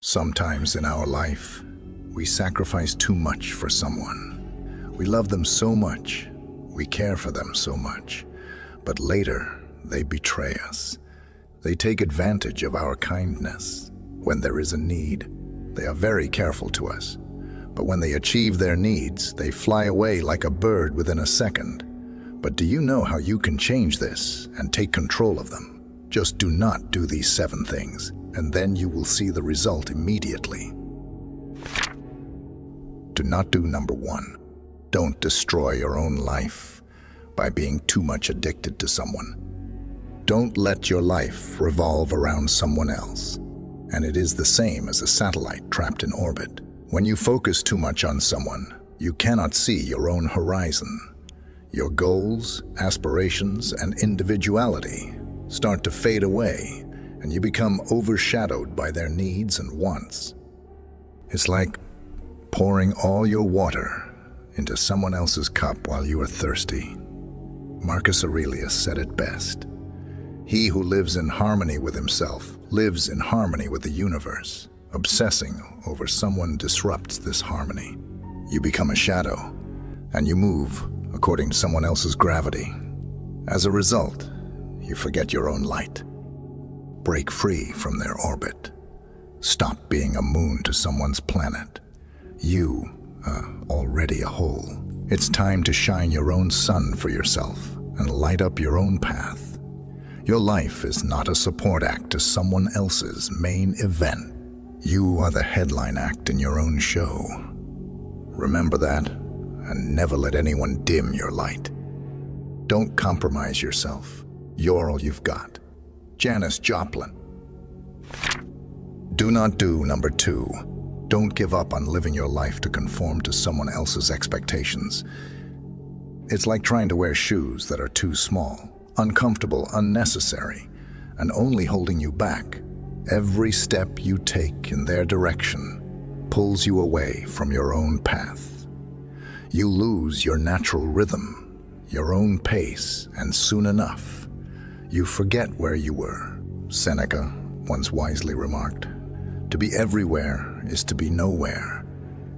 Sometimes in our life, we sacrifice too much for someone. We love them so much, we care for them so much, but later they betray us. They take advantage of our kindness. When there is a need, they are very careful to us. But when they achieve their needs, they fly away like a bird within a second. But do you know how you can change this and take control of them? Just do not do these 7 things, and then you will see the result immediately. Do not do number 1. Don't destroy your own life by being too much addicted to someone. Don't let your life revolve around someone else. And it is the same as a satellite trapped in orbit. When you focus too much on someone, you cannot see your own horizon. Your goals, aspirations, and individuality start to fade away, and you become overshadowed by their needs and wants. It's like pouring all your water into someone else's cup while you are thirsty. Marcus Aurelius said it best. He who lives in harmony with himself lives in harmony with the universe. Obsessing over someone disrupts this harmony. You become a shadow, and you move according to someone else's gravity. As a result, you forget your own light. Break free from their orbit. Stop being a moon to someone's planet. You are already a hole. It's time to shine your own sun for yourself and light up your own path. Your life is not a support act to someone else's main event. You are the headline act in your own show. Remember that, and never let anyone dim your light. Don't compromise yourself. You're all you've got. Janis Joplin. Do not do number 2. Don't give up on living your life to conform to someone else's expectations. It's like trying to wear shoes that are too small, uncomfortable, unnecessary, and only holding you back. Every step you take in their direction pulls you away from your own path. You lose your natural rhythm, your own pace, and soon enough, you forget where you were. Seneca once wisely remarked, "To be everywhere is to be nowhere."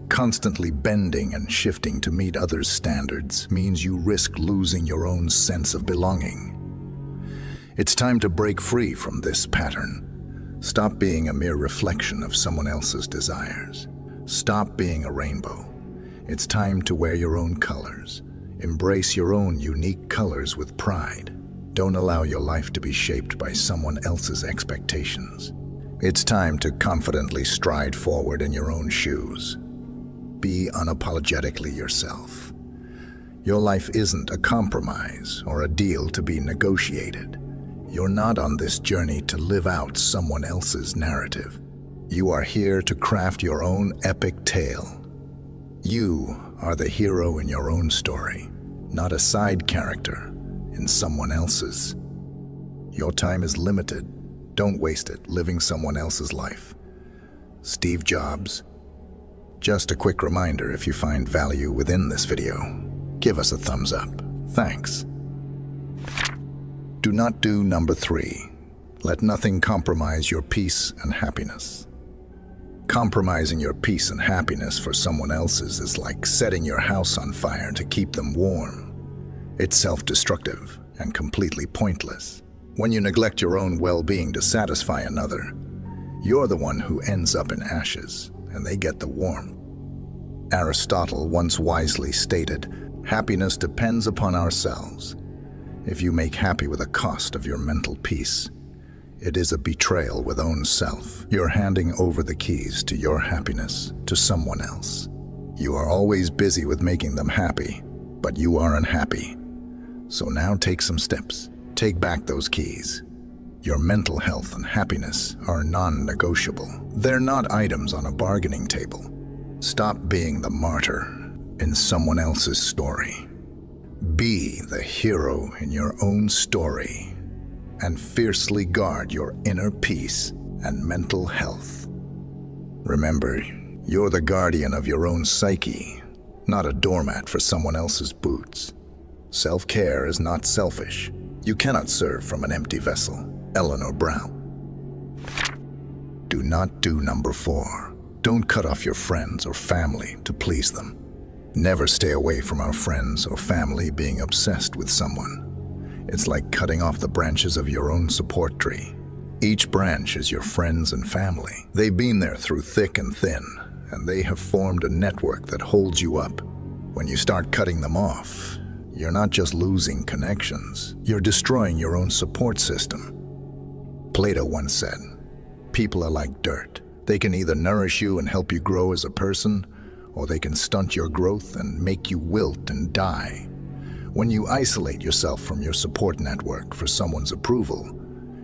Constantly bending and shifting to meet others' standards means you risk losing your own sense of belonging. It's time to break free from this pattern. Stop being a mere reflection of someone else's desires. Stop being a rainbow. It's time to wear your own colors. Embrace your own unique colors with pride. Don't allow your life to be shaped by someone else's expectations. It's time to confidently stride forward in your own shoes. Be unapologetically yourself. Your life isn't a compromise or a deal to be negotiated. You're not on this journey to live out someone else's narrative. You are here to craft your own epic tale. You are the hero in your own story, not a side character in someone else's. Your time is limited. Don't waste it living someone else's life. Steve Jobs. Just a quick reminder, if you find value within this video, give us a thumbs up. Thanks. Do not do number 3. Let nothing compromise your peace and happiness. Compromising your peace and happiness for someone else's is like setting your house on fire to keep them warm. It's self-destructive and completely pointless. When you neglect your own well-being to satisfy another, you're the one who ends up in ashes, and they get the warmth. Aristotle once wisely stated, "Happiness depends upon ourselves. If you make happy with the cost of your mental peace, it is a betrayal with own self. You're handing over the keys to your happiness to someone else. You are always busy with making them happy, but you are unhappy. So now take some steps. Take back those keys. Your mental health and happiness are non-negotiable. They're not items on a bargaining table. Stop being the martyr in someone else's story. Be the hero in your own story and fiercely guard your inner peace and mental health. Remember, you're the guardian of your own psyche, not a doormat for someone else's boots. Self-care is not selfish. You cannot serve from an empty vessel. Eleanor Brown. Do not do number 4. Don't cut off your friends or family to please them. Never stay away from our friends or family being obsessed with someone. It's like cutting off the branches of your own support tree. Each branch is your friends and family. They've been there through thick and thin, and they have formed a network that holds you up. When you start cutting them off, you're not just losing connections, you're destroying your own support system. Plato once said, "People are like dirt. They can either nourish you and help you grow as a person, or they can stunt your growth and make you wilt and die." When you isolate yourself from your support network for someone's approval,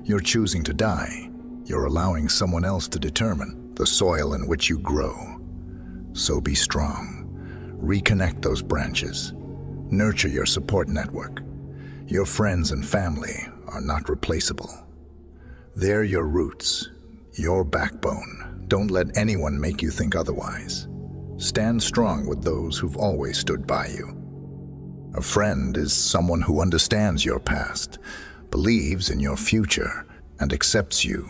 you're choosing to die. You're allowing someone else to determine the soil in which you grow. So be strong. Reconnect those branches. Nurture your support network. Your friends and family are not replaceable. They're your roots, your backbone. Don't let anyone make you think otherwise. Stand strong with those who've always stood by you. A friend is someone who understands your past, believes in your future, and accepts you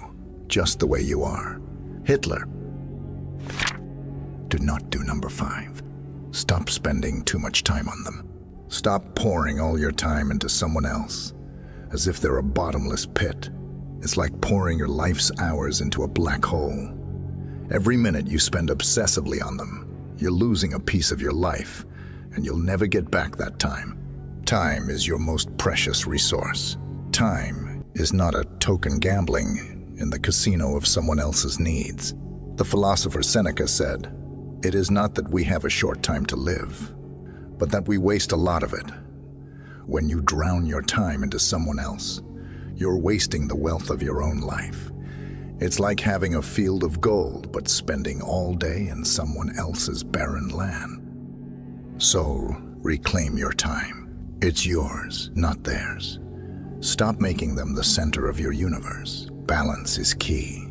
just the way you are. Hitler. Do not do number 5. Stop spending too much time on them. Stop pouring all your time into someone else, as if they're a bottomless pit. It's like pouring your life's hours into a black hole. Every minute you spend obsessively on them, you're losing a piece of your life, and you'll never get back that time. Time is your most precious resource. Time is not a token gambling in the casino of someone else's needs. The philosopher Seneca said, "It is not that we have a short time to live, but that we waste a lot of it." When you drown your time into someone else, you're wasting the wealth of your own life. It's like having a field of gold, but spending all day in someone else's barren land. So, reclaim your time. It's yours, not theirs. Stop making them the center of your universe. Balance is key.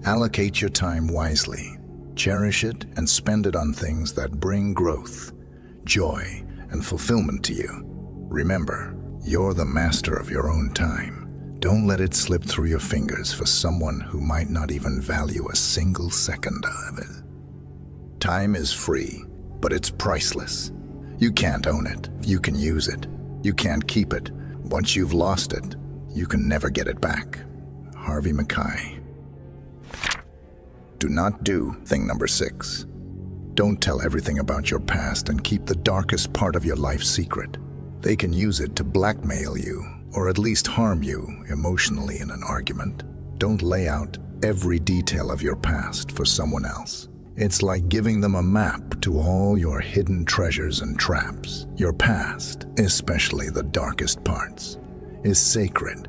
Allocate your time wisely. Cherish it and spend it on things that bring growth, joy, and fulfillment to you. Remember, you're the master of your own time. Don't let it slip through your fingers for someone who might not even value a single second of it. Time is free, but it's priceless. You can't own it. You can use it. You can't keep it. Once you've lost it, you can never get it back. Harvey Mackay. Do not do thing number 6. Don't tell everything about your past and keep the darkest part of your life secret. They can use it to blackmail you, or at least harm you emotionally in an argument. Don't lay out every detail of your past for someone else. It's like giving them a map to all your hidden treasures and traps. Your past, especially the darkest parts, is sacred.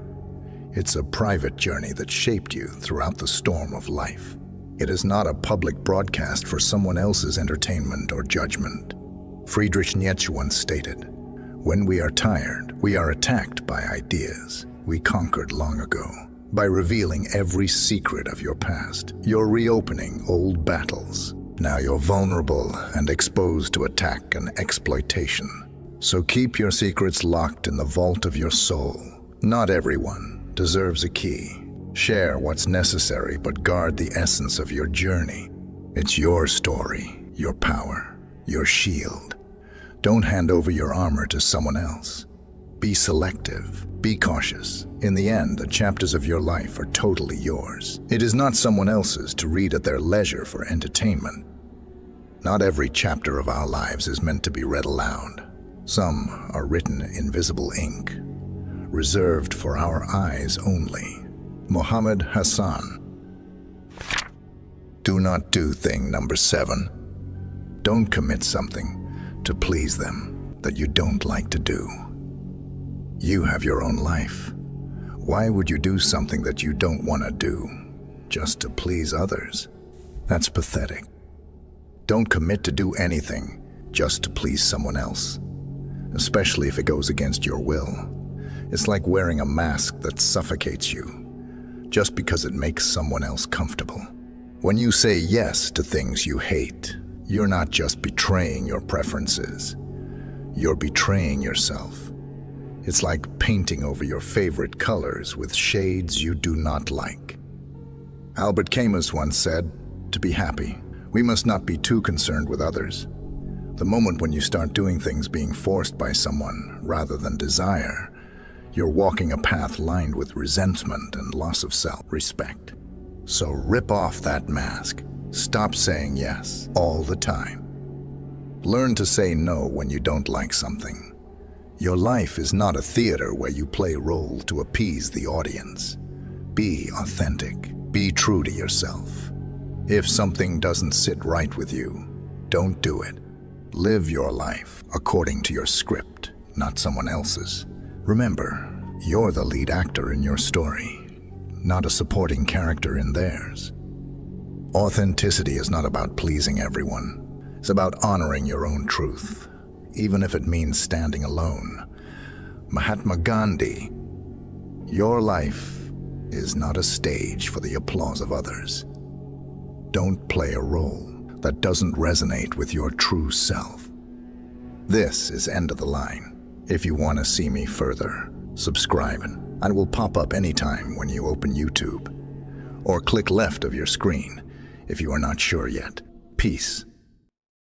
It's a private journey that shaped you throughout the storm of life. It is not a public broadcast for someone else's entertainment or judgment. Friedrich Nietzsche once stated, "When we are tired, we are attacked by ideas we conquered long ago." By revealing every secret of your past, you're reopening old battles. Now you're vulnerable and exposed to attack and exploitation. So keep your secrets locked in the vault of your soul. Not everyone deserves a key. Share what's necessary, but guard the essence of your journey. It's your story, your power, your shield. Don't hand over your armor to someone else. Be selective. Be cautious. In the end, the chapters of your life are totally yours. It is not someone else's to read at their leisure for entertainment. Not every chapter of our lives is meant to be read aloud. Some are written in visible ink, reserved for our eyes only. Mohammed Hassan. Do not do thing number 7. Don't commit something to please them that you don't like to do. You have your own life. Why would you do something that you don't want to do just to please others? That's pathetic. Don't commit to do anything just to please someone else, especially if it goes against your will. It's like wearing a mask that suffocates you just because it makes someone else comfortable. When you say yes to things you hate, you're not just betraying your preferences, you're betraying yourself. It's like painting over your favorite colors with shades you do not like. Albert Camus once said, "To be happy, we must not be too concerned with others." The moment when you start doing things being forced by someone rather than desire, you're walking a path lined with resentment and loss of self-respect. So rip off that mask. Stop saying yes all the time. Learn to say no when you don't like something. Your life is not a theater where you play roles to appease the audience. Be authentic. Be true to yourself. If something doesn't sit right with you, don't do it. Live your life according to your script, not someone else's. Remember, you're the lead actor in your story, not a supporting character in theirs. Authenticity is not about pleasing everyone. It's about honoring your own truth, even if it means standing alone. Mahatma Gandhi, your life is not a stage for the applause of others. Don't play a role that doesn't resonate with your true self. This is End of the Line. If you want to see me further, subscribe and it will pop up anytime when you open YouTube. Or click left of your screen if you are not sure yet. Peace.